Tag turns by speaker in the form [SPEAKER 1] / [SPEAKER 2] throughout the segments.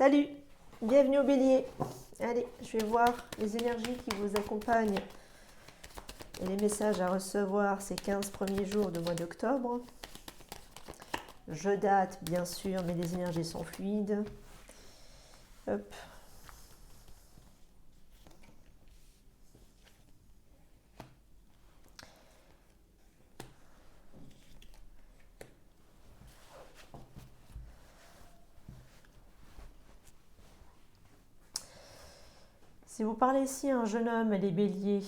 [SPEAKER 1] Salut, bienvenue au Bélier. Allez, je vais voir les énergies qui vous accompagnent et les messages à recevoir ces 15 premiers jours du mois d'octobre. Je date, bien sûr, mais les énergies sont fluides. Hop. Si vous parlez ici à un jeune homme, les béliers,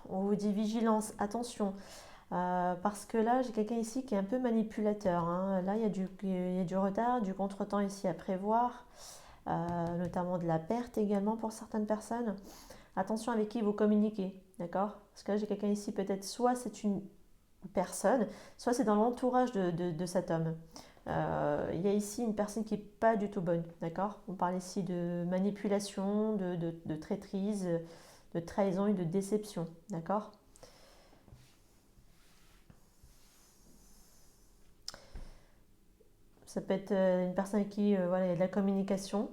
[SPEAKER 1] on vous dit vigilance, attention, parce que là, j'ai quelqu'un ici qui est un peu manipulateur, hein. Là, il y a du retard, du contretemps ici à prévoir, notamment de la perte également pour certaines personnes. Attention avec qui vous communiquez, d'accord? Parce que là, j'ai quelqu'un ici, peut-être soit c'est une personne, soit c'est dans l'entourage de cet homme. Il y a ici une personne qui n'est pas du tout bonne, d'accord? On parle ici de manipulation, de traîtrise, de trahison et de déception, d'accord? Ça peut être une personne avec qui voilà, il y a de la communication,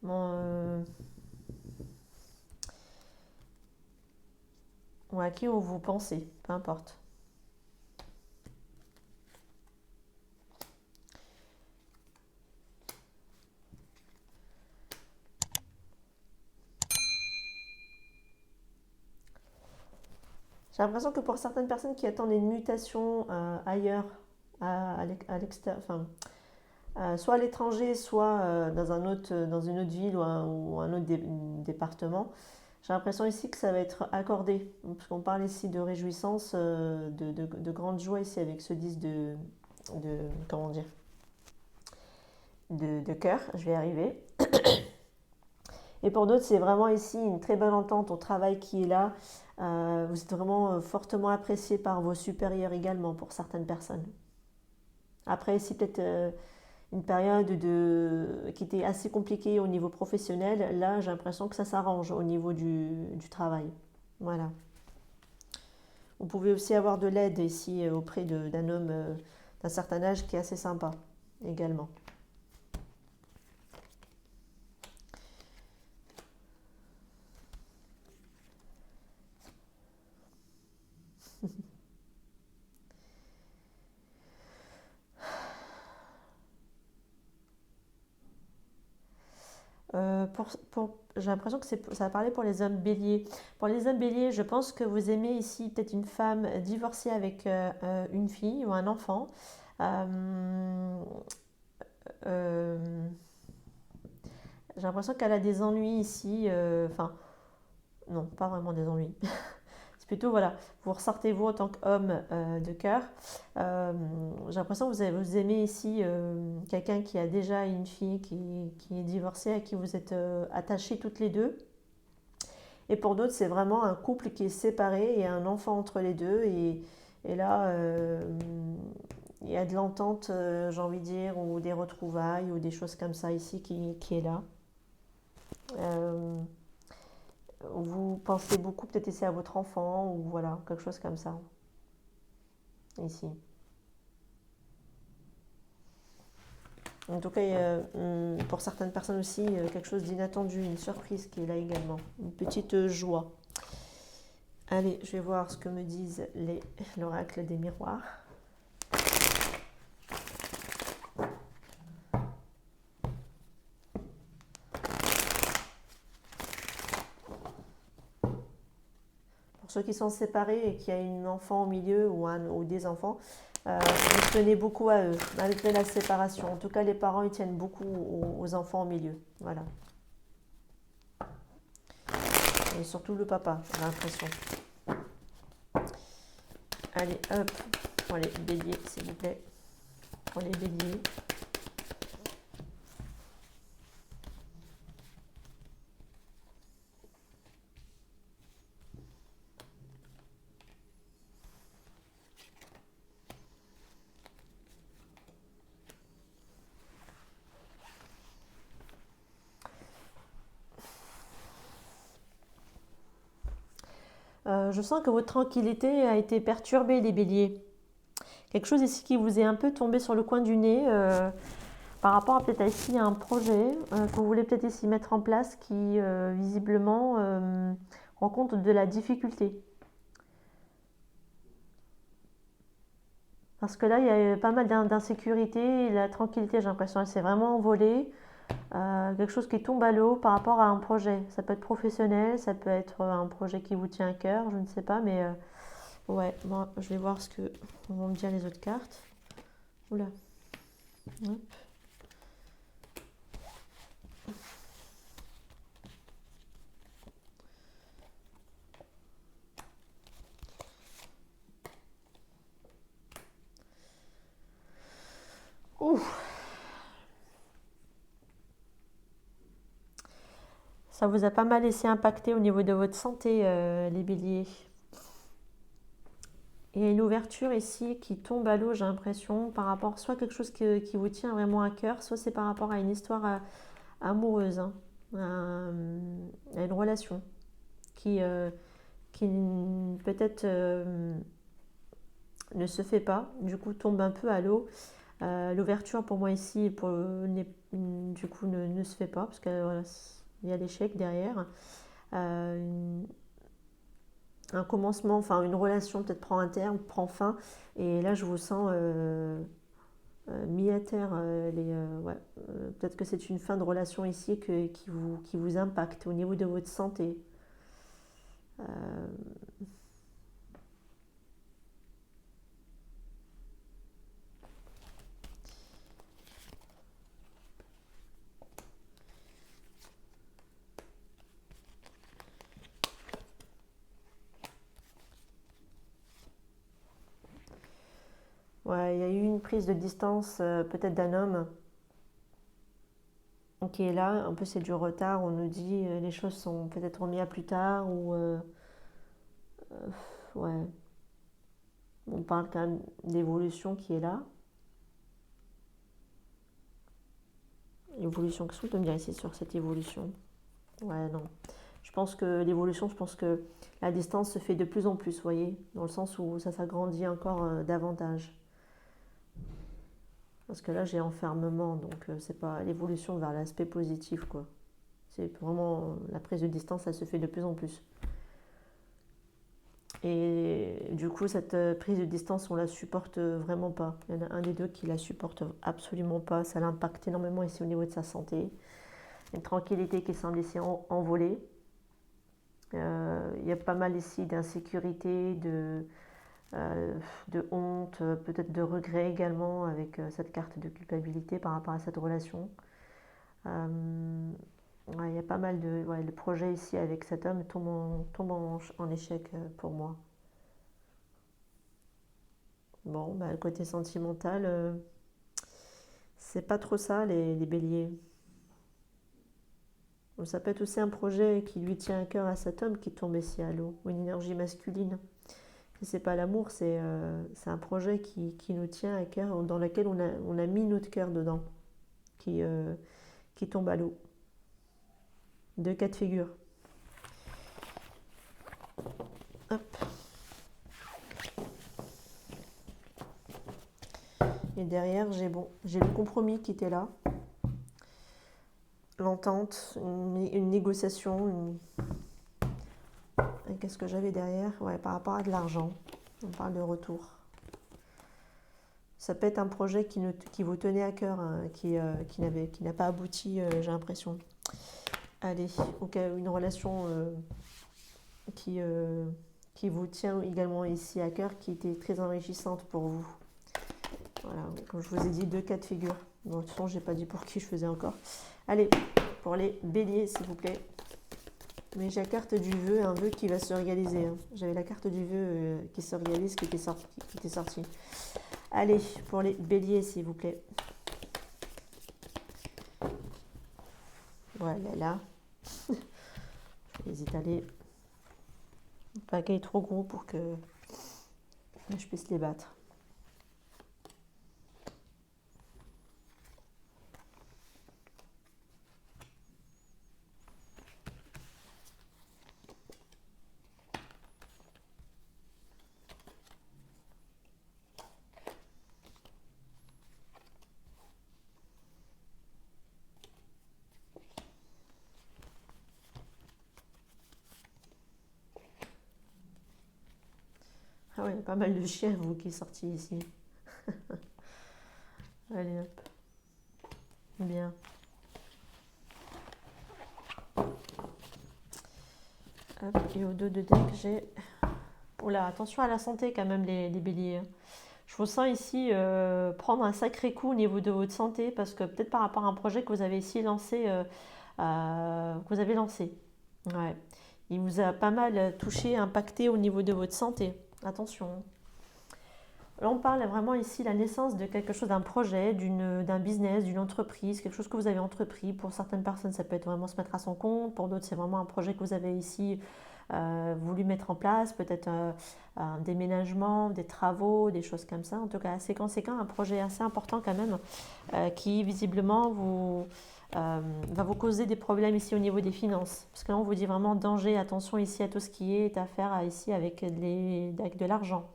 [SPEAKER 1] bon, ou à qui vous pensez, peu importe. J'ai l'impression que pour certaines personnes qui attendent une mutation ailleurs, à l'extérieur, enfin, soit à l'étranger, soit dans une autre ville ou un autre département, j'ai l'impression ici que ça va être accordé. Parce qu'on parle ici de réjouissance, de grande joie ici avec ce 10 comment dire, de cœur, je vais y arriver. Et pour d'autres, c'est vraiment ici une très bonne entente au travail qui est là. Vous êtes vraiment fortement apprécié par vos supérieurs également pour certaines personnes. Après, ici, peut-être une période qui était assez compliquée au niveau professionnel. Là, j'ai l'impression que ça s'arrange au niveau du travail. Voilà. Vous pouvez aussi avoir de l'aide ici auprès d'un homme d'un certain âge qui est assez sympa également. J'ai l'impression que ça va parler pour les hommes béliers. Pour les hommes béliers, je pense que vous aimez ici peut-être une femme divorcée avec une fille ou un enfant. Euh, euh, j'ai l'impression qu'elle a des ennuis ici. Enfin, non, pas vraiment des ennuis. C'est plutôt, voilà, vous ressortez vous en tant qu'homme de cœur. J'ai l'impression que vous aimez ici quelqu'un qui a déjà une fille qui est divorcée, à qui vous êtes attachés toutes les deux. Et pour d'autres, c'est vraiment un couple qui est séparé et un enfant entre les deux. Et là, il y a de l'entente, j'ai envie de dire, ou des retrouvailles, ou des choses comme ça ici qui est là. Euh, vous pensez beaucoup peut-être ici à votre enfant, ou voilà, quelque chose comme ça, ici. En tout cas, pour certaines personnes aussi, quelque chose d'inattendu, une surprise qui est là également, une petite joie. Allez, je vais voir ce que me disent l'oracle des miroirs. Pour ceux qui sont séparés et qui a une enfant au milieu ou des enfants, vous tenez beaucoup à eux, malgré la séparation. En tout cas, les parents, ils tiennent beaucoup aux enfants au milieu. Voilà. Et surtout le papa, j'ai l'impression. Allez, hop, pour les béliers, s'il vous plaît. Pour les béliers. Je sens que votre tranquillité a été perturbée, les béliers. Quelque chose ici qui vous est un peu tombé sur le coin du nez. par rapport à peut-être ici un projet que vous voulez peut-être ici mettre en place qui visiblement rencontre de la difficulté. Parce que là, il y a pas mal d'insécurité, la tranquillité, j'ai l'impression, elle s'est vraiment envolée. Quelque chose qui tombe à l'eau par rapport à un projet. Ça peut être professionnel, ça peut être un projet qui vous tient à cœur, je ne sais pas, mais ouais, moi je vais voir ce que vont me dire les autres cartes. Oula. Hop. Ouf. Ça vous a pas mal laissé impacter au niveau de votre santé, les béliers. Il y a une ouverture ici qui tombe à l'eau, j'ai l'impression, par rapport soit quelque chose qui vous tient vraiment à cœur, soit c'est par rapport à une histoire amoureuse, hein, à une relation qui peut-être ne se fait pas, du coup tombe un peu à l'eau. L'ouverture pour moi ici du coup ne se fait pas parce que voilà, il y a l'échec derrière. Euh, un commencement, enfin une relation peut-être prend un terme, prend fin, et là je vous sens mis à terre. Ouais, peut-être que c'est une fin de relation ici qui vous impacte au niveau de votre santé. Euh, ouais, il y a eu une prise de distance peut-être d'un homme qui est là. Un peu c'est du retard, on nous dit les choses sont peut-être remises à plus tard ou ouais, on parle quand même d'évolution qui est là. Évolution, qu'est-ce qu'on peut me dire ici sur cette évolution? Ouais, non. Je pense que l'évolution, je pense que la distance se fait de plus en plus, vous voyez, dans le sens où ça s'agrandit encore davantage. Parce que là, j'ai enfermement, donc c'est pas l'évolution vers l'aspect positif, quoi. C'est vraiment la prise de distance, ça se fait de plus en plus. Et du coup, cette prise de distance, on la supporte vraiment pas. Il y en a un des deux qui la supporte absolument pas. Ça l'impacte énormément ici au niveau de sa santé. Une tranquillité qui semble ici envolée. Il y a pas mal ici d'insécurité, de honte, peut-être de regret également avec cette carte de culpabilité par rapport à cette relation. Ouais, il y a pas mal de ouais, le projet ici avec cet homme tombe en échec pour moi. Bon, bah, le côté sentimental, c'est pas trop ça les béliers. Donc, ça peut être aussi un projet qui lui tient à cœur à cet homme qui tombe ici à l'eau, ou une énergie masculine. C'est pas l'amour, c'est un projet qui nous tient à cœur, dans lequel on a mis notre cœur dedans, qui, euh, qui tombe à l'eau. Deux cas de figure. Hop. Et derrière, j'ai le compromis qui était là, l'entente, une négociation. Et qu'est-ce que j'avais derrière? Ouais, par rapport à de l'argent. On parle de retour. Ça peut être un projet qui vous tenait à cœur, hein, qui n'a pas abouti, j'ai l'impression. Allez, ok, une relation qui, euh, qui vous tient également ici à cœur, qui était très enrichissante pour vous. Voilà, comme je vous ai dit, deux cas de figure. Bon, de toute façon, je n'ai pas dit pour qui je faisais encore. Allez, pour les béliers, s'il vous plaît. Mais j'ai la carte du vœu, un vœu qui va se réaliser. Hein. J'avais la carte du vœu qui se réalise, qui était sortie. Allez, pour les béliers, s'il vous plaît. Voilà, là. Je vais les étaler. Le paquet est trop gros pour que je puisse les battre. Ah ouais, il y a pas mal de chiens, vous, qui est sorti ici. Allez, hop. Bien. Hop, et au dos de deck, j'ai... Oula, attention à la santé quand même, les béliers. Je vous sens ici prendre un sacré coup au niveau de votre santé, parce que peut-être par rapport à un projet que vous avez ici lancé, que vous avez lancé. Ouais. Il vous a pas mal touché, impacté au niveau de votre santé. Attention. Là, on parle vraiment ici de la naissance de quelque chose, d'un projet, d'un business, d'une entreprise, quelque chose que vous avez entrepris. Pour certaines personnes, ça peut être vraiment se mettre à son compte. Pour d'autres, c'est vraiment un projet que vous avez ici voulu mettre en place. Peut-être un déménagement, des travaux, des choses comme ça. En tout cas, assez conséquent, un projet assez important quand même, qui visiblement va vous causer des problèmes ici au niveau des finances. Parce que là, on vous dit vraiment danger, attention ici à tout ce qui est affaire ici avec de l'argent.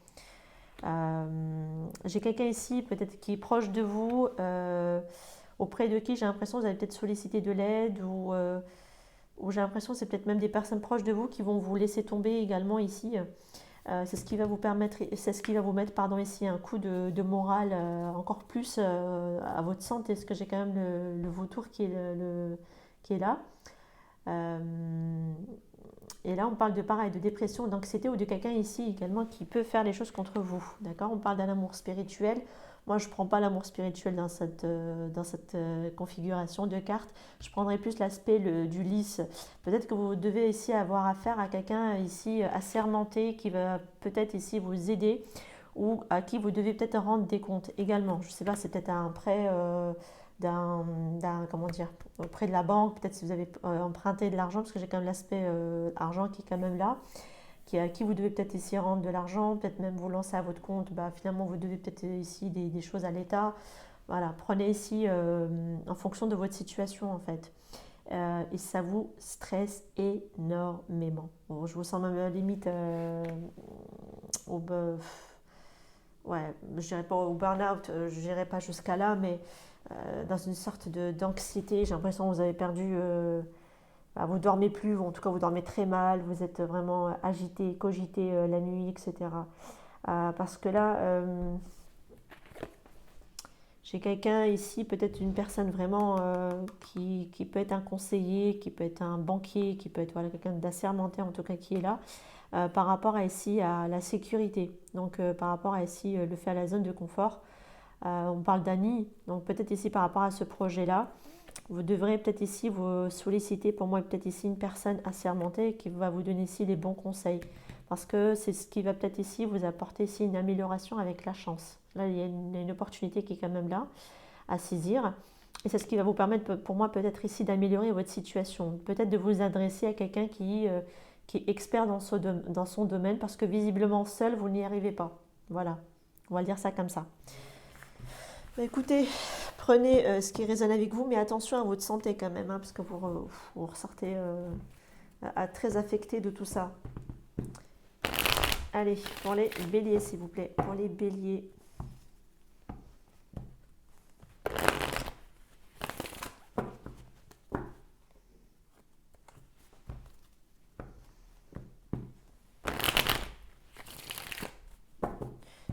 [SPEAKER 1] J'ai quelqu'un ici peut-être qui est proche de vous, auprès de qui j'ai l'impression que vous allez peut-être solliciter de l'aide ou j'ai l'impression que c'est peut-être même des personnes proches de vous qui vont vous laisser tomber également ici. C'est ce qui va vous permettre, c'est ce qui va vous mettre pardon, ici un coup de morale encore plus à votre santé, parce que j'ai quand même le vautour qui est là. Euh, et là, on parle de pareil, de dépression, d'anxiété ou de quelqu'un ici également qui peut faire les choses contre vous. D'accord? On parle d'un amour spirituel. Moi, je ne prends pas l'amour spirituel dans cette configuration de cartes. Je prendrais plus l'aspect du lys. Peut-être que vous devez ici avoir affaire à quelqu'un ici assermenté qui va peut-être ici vous aider ou à qui vous devez peut-être rendre des comptes également. Je ne sais pas, c'est peut-être un prêt comment dire, auprès de la banque, peut-être si vous avez emprunté de l'argent, parce que j'ai quand même l'aspect argent qui est quand même là, à qui vous devez peut-être ici rendre de l'argent, peut-être même vous lancer à votre compte, bah, finalement vous devez peut-être ici des choses à l'État. Voilà, prenez ici en fonction de votre situation en fait. Et ça vous stresse énormément. Bon, je vous sens même à la limite ouais, je dirais pas au burn-out, je dirais pas jusqu'à là, mais dans une sorte d'anxiété. J'ai l'impression que vous avez perdu, bah, vous dormez plus, ou en tout cas vous dormez très mal, vous êtes vraiment agité, cogité la nuit, etc. Parce que là, j'ai quelqu'un ici, peut-être une personne vraiment qui peut être un conseiller, qui peut être un banquier, qui peut être voilà, quelqu'un d'assermenté en tout cas qui est là, par rapport à ici à la sécurité. Donc par rapport à ici le fait à la zone de confort. On parle d'Annie, donc peut-être ici par rapport à ce projet-là, vous devrez peut-être ici vous solliciter, pour moi peut-être ici une personne assermentée qui va vous donner ici les bons conseils. Parce que c'est ce qui va peut-être ici vous apporter ici une amélioration avec la chance. Là, il y a une opportunité qui est quand même là à saisir. Et c'est ce qui va vous permettre, pour moi, peut-être ici d'améliorer votre situation. Peut-être de vous adresser à quelqu'un qui est expert dans son domaine, parce que visiblement seul, vous n'y arrivez pas. Voilà, on va le dire ça comme ça. Bah, écoutez, prenez ce qui résonne avec vous, mais attention à votre santé quand même, hein, parce que vous ressortez très affecté de tout ça. Allez, pour les béliers, s'il vous plaît. Pour les béliers.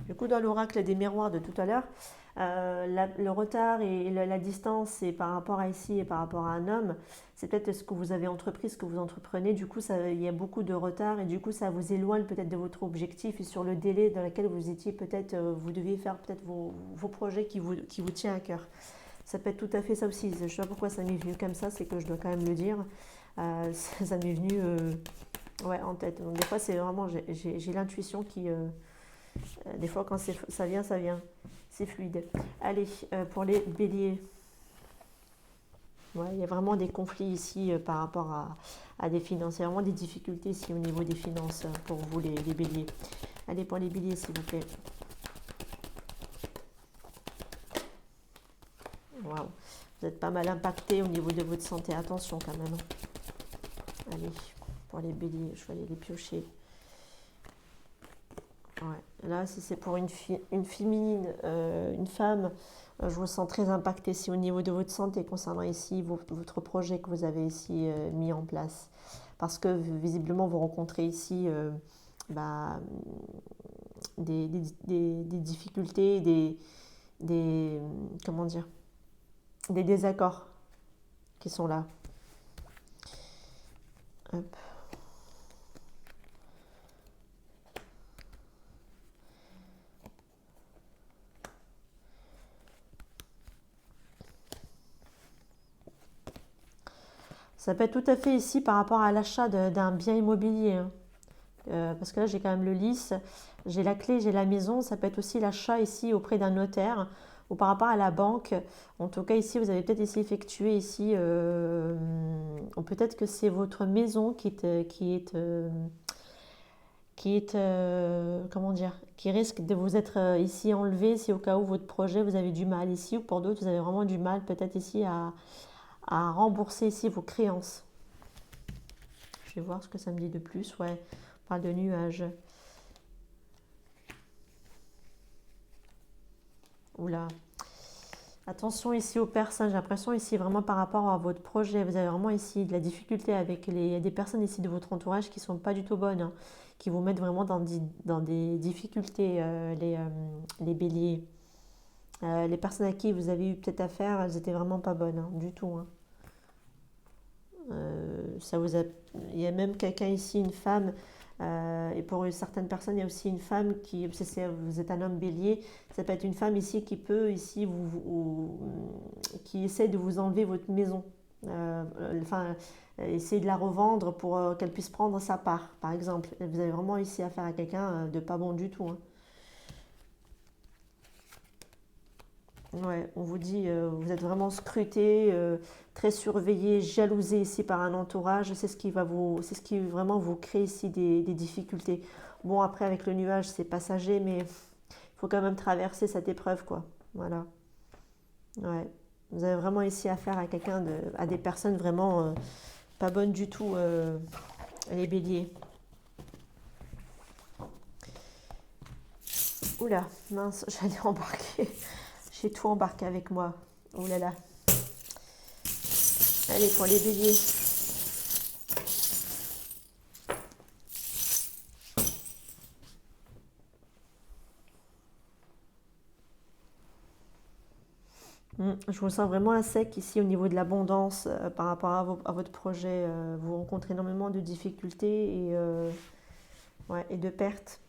[SPEAKER 1] Du coup, dans l'oracle des miroirs de tout à l'heure, le retard et la distance et par rapport à ici et par rapport à un homme, c'est peut-être ce que vous avez entrepris, ce que vous entreprenez. Du coup, il y a beaucoup de retard et du coup, ça vous éloigne peut-être de votre objectif et sur le délai dans lequel vous étiez peut-être, vous deviez faire peut-être vos projets qui vous tiennent à cœur. Ça peut être tout à fait ça aussi. Je ne sais pas pourquoi ça m'est venu comme ça, c'est que je dois quand même le dire. Ça m'est venu ouais, en tête. Donc, des fois, c'est vraiment, j'ai l'intuition qui... des fois, quand ça vient, ça vient. C'est fluide. Allez, pour les béliers. Ouais, il y a vraiment des conflits ici par rapport à des finances. Il y a vraiment des difficultés ici au niveau des finances pour vous, les béliers. Allez, pour les béliers, s'il vous plaît. Waouh. Vous êtes pas mal impacté au niveau de votre santé. Attention quand même. Allez, pour les béliers, je vais aller les piocher. Ouais. Là, si c'est pour une féminine, une femme, je vous sens très impacté ici au niveau de votre santé concernant ici votre projet que vous avez ici mis en place. Parce que visiblement, vous rencontrez ici bah, des difficultés, des, comment dire, des désaccords qui sont là. Hop. Ça peut être tout à fait ici par rapport à l'achat d'un bien immobilier, hein. Parce que là, j'ai quand même le lys, j'ai la clé, j'ai la maison. Ça peut être aussi l'achat ici auprès d'un notaire ou par rapport à la banque. En tout cas, ici, vous avez peut-être ici effectué ici, ou peut-être que c'est votre maison comment dire, qui risque de vous être ici enlevée si au cas où votre projet, vous avez du mal ici, ou pour d'autres, vous avez vraiment du mal peut-être ici à rembourser ici vos créances. Je vais voir ce que ça me dit de plus. Ouais, on parle de nuages. Oula. Attention ici aux personnes. J'ai l'impression ici vraiment par rapport à votre projet. Vous avez vraiment ici de la difficulté avec des personnes ici de votre entourage qui ne sont pas du tout bonnes, hein, qui vous mettent vraiment dans des difficultés, les béliers. Les personnes à qui vous avez eu peut-être affaire, elles étaient vraiment pas bonnes, hein, du tout, hein. Ça vous a... Il y a même quelqu'un ici, une femme, et pour certaines personnes, il y a aussi une femme qui, vous êtes un homme bélier, ça peut être une femme ici qui peut, ici, qui essaie de vous enlever votre maison. Enfin, essayer de la revendre pour qu'elle puisse prendre sa part, par exemple. Vous avez vraiment ici affaire à quelqu'un de pas bon du tout, hein. Ouais, on vous dit, vous êtes vraiment scruté, très surveillé, jalousé ici par un entourage. C'est ce qui vraiment vous crée ici des difficultés. Bon, après avec le nuage, c'est passager, mais il faut quand même traverser cette épreuve, quoi. Voilà. Ouais. Vous avez vraiment ici affaire à à des personnes vraiment pas bonnes du tout, les béliers. Oula, mince, j'allais embarquer. J'ai tout embarqué avec moi. Oh là là. Allez, pour les béliers. Je vous sens vraiment à sec ici au niveau de l'abondance par rapport à votre projet. Vous rencontrez énormément de difficultés ouais, et de pertes.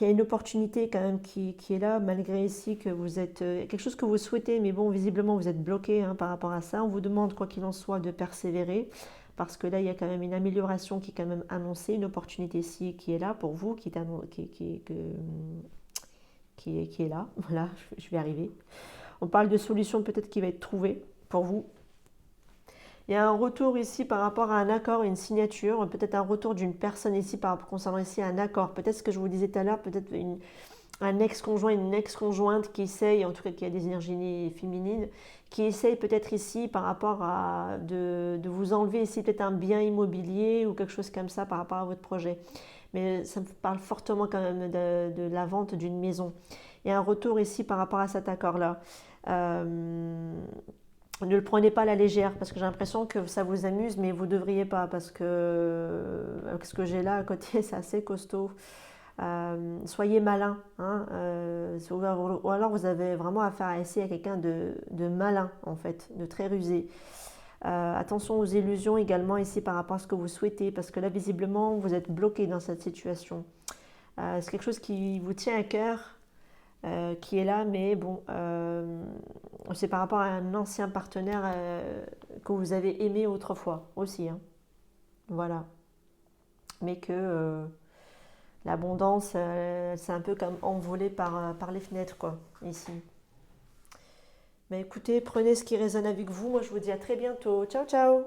[SPEAKER 1] Il y a une opportunité quand même qui est là, malgré ici que vous êtes quelque chose que vous souhaitez, mais bon, visiblement vous êtes bloqué, hein, par rapport à ça. On vous demande, quoi qu'il en soit, de persévérer, parce que là, il y a quand même une amélioration qui est quand même annoncée, une opportunité ici qui est là pour vous, qui est là. Voilà, je vais arriver. On parle de solution peut-être qui va être trouvée pour vous. Il y a un retour ici par rapport à un accord et une signature, peut-être un retour d'une personne ici concernant ici un accord. Peut-être ce que je vous disais tout à l'heure, peut-être un ex-conjoint, une ex-conjointe qui essaye, en tout cas qui a des énergies féminines, qui essaye peut-être ici par rapport à de vous enlever ici peut-être un bien immobilier ou quelque chose comme ça par rapport à votre projet. Mais ça me parle fortement quand même de la vente d'une maison. Il y a un retour ici par rapport à cet accord-là. Ne le prenez pas à la légère parce que j'ai l'impression que ça vous amuse, mais vous ne devriez pas parce que avec ce que j'ai là à côté, c'est assez costaud. Soyez malin, hein, ou alors vous avez vraiment affaire à essayer à quelqu'un de malin en fait, de très rusé. Attention aux illusions également ici par rapport à ce que vous souhaitez parce que là visiblement vous êtes bloqué dans cette situation. C'est quelque chose qui vous tient à cœur, qui est là, mais bon, c'est par rapport à un ancien partenaire que vous avez aimé autrefois aussi, hein. Voilà. Mais que l'abondance, c'est un peu comme envolé par les fenêtres, quoi, ici. Mais écoutez, prenez ce qui résonne avec vous. Moi, je vous dis à très bientôt. Ciao, ciao!